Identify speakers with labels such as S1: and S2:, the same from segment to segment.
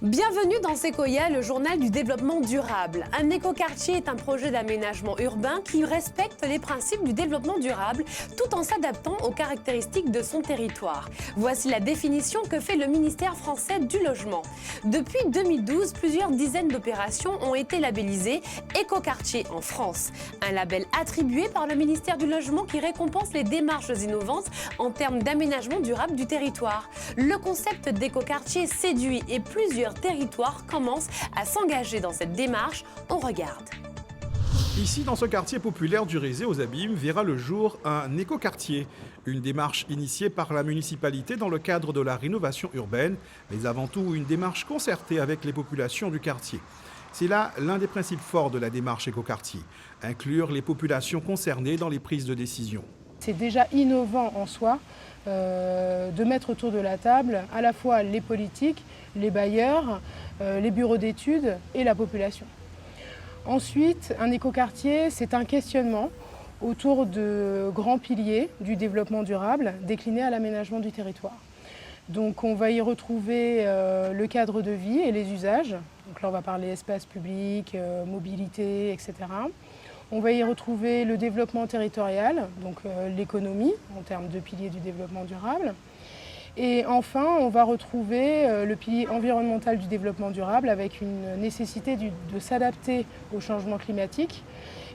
S1: Bienvenue dans Sequoia, le journal du développement durable. Un écoquartier est un projet d'aménagement urbain qui respecte les principes du développement durable tout en s'adaptant aux caractéristiques de son territoire. Voici la définition que fait le ministère français du Logement. Depuis 2012, plusieurs dizaines d'opérations ont été labellisées écoquartier en France. Un label attribué par le ministère du Logement qui récompense les démarches innovantes en termes d'aménagement durable du territoire. Le concept d'écoquartier séduit et plusieurs territoires commencent à s'engager dans cette démarche. On regarde.
S2: Ici, dans ce quartier populaire du Rézé aux Abîmes, verra le jour un écoquartier. Une démarche initiée par la municipalité dans le cadre de la rénovation urbaine, mais avant tout une démarche concertée avec les populations du quartier. C'est là l'un des principes forts de la démarche écoquartier, inclure les populations concernées dans les prises de décision.
S3: C'est déjà innovant en soi de mettre autour de la table à la fois les politiques, les bailleurs, les bureaux d'études et la population. Ensuite, un écoquartier, c'est un questionnement autour de grands piliers du développement durable déclinés à l'aménagement du territoire. Donc on va y retrouver le cadre de vie et les usages. Donc là on va parler espace public, mobilité, etc. On va y retrouver le développement territorial, donc l'économie en termes de piliers du développement durable. Et enfin, on va retrouver le pilier environnemental du développement durable avec une nécessité de s'adapter au changement climatique.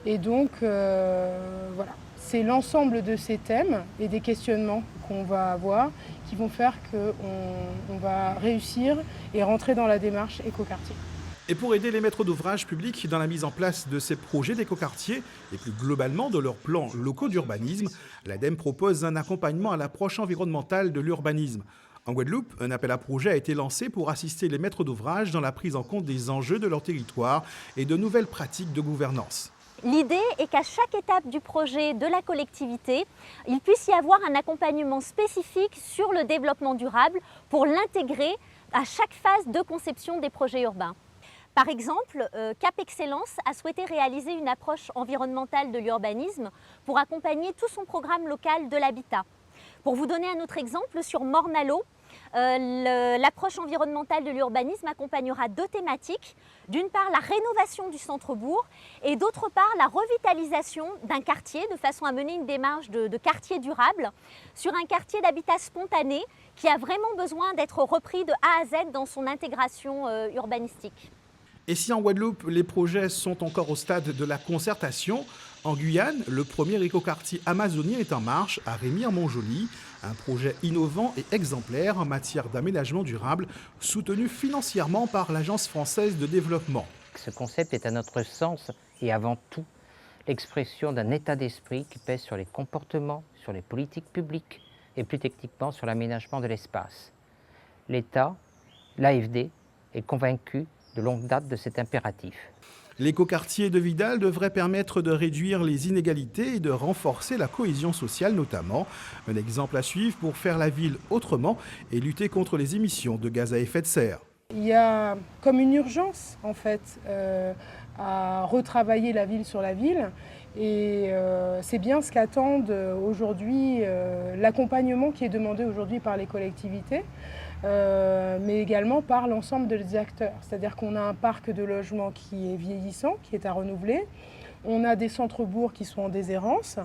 S3: Et donc, voilà, c'est l'ensemble de ces thèmes et des questionnements qu'on va avoir qui vont faire qu'on va réussir et rentrer dans la démarche écoquartier.
S2: Et pour aider les maîtres d'ouvrage publics dans la mise en place de ces projets d'écoquartier et plus globalement de leurs plans locaux d'urbanisme, l'ADEME propose un accompagnement à l'approche environnementale de l'urbanisme. En Guadeloupe, un appel à projet a été lancé pour assister les maîtres d'ouvrage dans la prise en compte des enjeux de leur territoire et de nouvelles pratiques de gouvernance.
S4: L'idée est qu'à chaque étape du projet de la collectivité, il puisse y avoir un accompagnement spécifique sur le développement durable pour l'intégrer à chaque phase de conception des projets urbains. Par exemple, Cap Excellence a souhaité réaliser une approche environnementale de l'urbanisme pour accompagner tout son programme local de l'habitat. Pour vous donner un autre exemple, sur Morne-à-l'Eau, l'approche environnementale de l'urbanisme accompagnera deux thématiques. D'une part, la rénovation du centre-bourg et d'autre part, la revitalisation d'un quartier de façon à mener une démarche de quartier durable sur un quartier d'habitat spontané qui a vraiment besoin d'être repris de A à Z dans son intégration urbanistique.
S2: Et si en Guadeloupe, les projets sont encore au stade de la concertation, en Guyane, le premier écoquartier amazonien est en marche à Rémy-en-Montjoly, un projet innovant et exemplaire en matière d'aménagement durable, soutenu financièrement par l'Agence française de développement.
S5: Ce concept est à notre sens et avant tout l'expression d'un état d'esprit qui pèse sur les comportements, sur les politiques publiques et plus techniquement sur l'aménagement de l'espace. L'État, l'AFD, est convaincu de longue date de cet impératif.
S2: L'écoquartier de Vidal devrait permettre de réduire les inégalités et de renforcer la cohésion sociale notamment. Un exemple à suivre pour faire la ville autrement et lutter contre les émissions de gaz à effet de serre.
S3: Il y a comme une urgence en fait à retravailler la ville sur la ville et c'est bien ce qu'attendent aujourd'hui l'accompagnement qui est demandé aujourd'hui par les collectivités. Mais également par l'ensemble des acteurs. C'est-à-dire qu'on a un parc de logements qui est vieillissant, qui est à renouveler. On a des centres-bourgs qui sont en déshérence,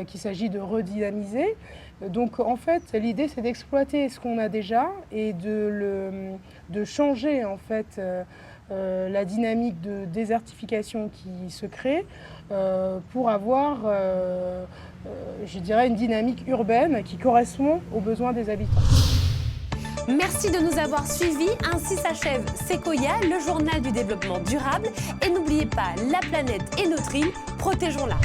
S3: qu'il s'agit de redynamiser. Donc en fait, l'idée c'est d'exploiter ce qu'on a déjà et de changer en fait la dynamique de désertification qui se crée pour avoir, je dirais, une dynamique urbaine qui correspond aux besoins des habitants.
S1: Merci de nous avoir suivis. Ainsi s'achève Sequoia, le journal du développement durable. Et n'oubliez pas, la planète est notre île, protégeons-la.